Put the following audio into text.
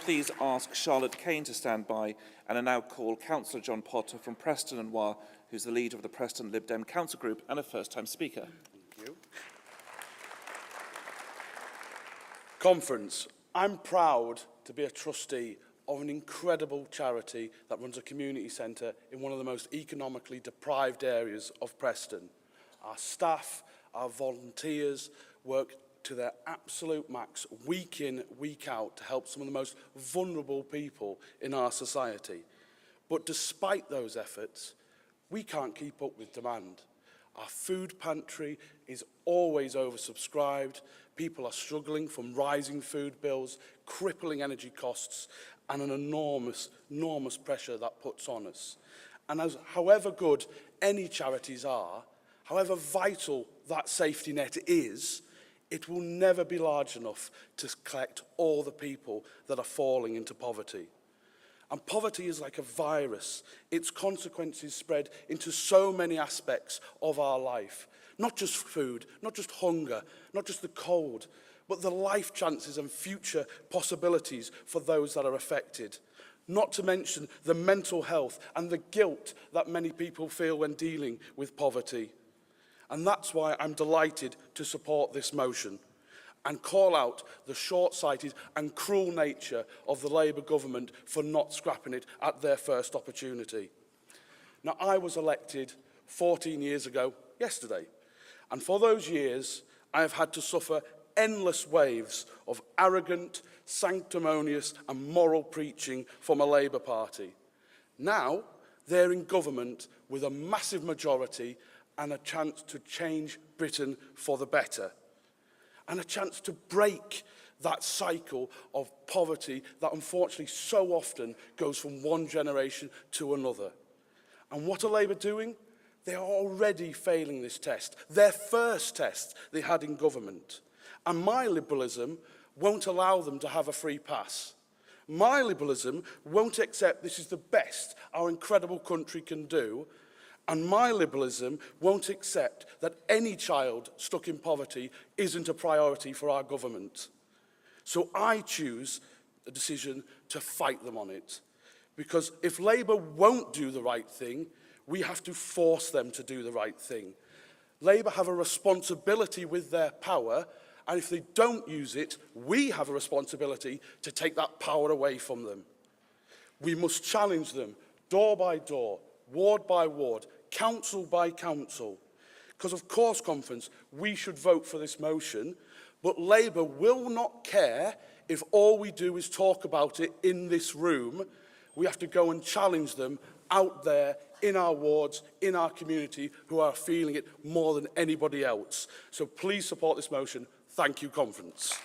please ask Charlotte Kane to stand by, and I now call Councillor John Potter from Preston and Wa, who's the leader of the Preston Lib Dem Council Group and a first-time speaker. Thank you. Conference. I'm proud to be a trustee of an incredible charity that runs a community centre in one of the most economically deprived areas of Preston. Our staff, our volunteers work to their absolute max, week in, week out, to help some of the most vulnerable people in our society. But despite those efforts, we can't keep up with demand. Our food pantry is always oversubscribed. People are struggling from rising food bills, crippling energy costs, and an enormous pressure that puts on us. And however good any charities are, however vital that safety net is, it will never be large enough to collect all the people that are falling into poverty. And poverty is like a virus. Its consequences spread into so many aspects of our life. Not just food, not just hunger, not just the cold, but the life chances and future possibilities for those that are affected. Not to mention the mental health and the guilt that many people feel when dealing with poverty. And that's why I'm delighted to support this motion and call out the short-sighted and cruel nature of the Labour government for not scrapping it at their first opportunity. Now, I was elected 14 years ago yesterday, and for those years, I have had to suffer endless waves of arrogant, sanctimonious and moral preaching from a Labour Party. Now, they're in government with a massive majority and a chance to change Britain for the better, and a chance to break that cycle of poverty that unfortunately so often goes from one generation to another. And what are Labour doing? They are already failing this test, their first test they had in government. And my liberalism won't allow them to have a free pass. My liberalism won't accept this is the best our incredible country can do. And my liberalism won't accept that any child stuck in poverty isn't a priority for our government. So I choose a decision to fight them on it. Because if Labour won't do the right thing, we have to force them to do the right thing. Labour have a responsibility with their power, and if they don't use it, we have a responsibility to take that power away from them. We must challenge them door by door, ward by ward, council by council. Because of course, Conference, we should vote for this motion, but Labour will not care if all we do is talk about it in this room. We have to go and challenge them out there in our wards, in our community, who are feeling it more than anybody else. So please support this motion. Thank you, Conference.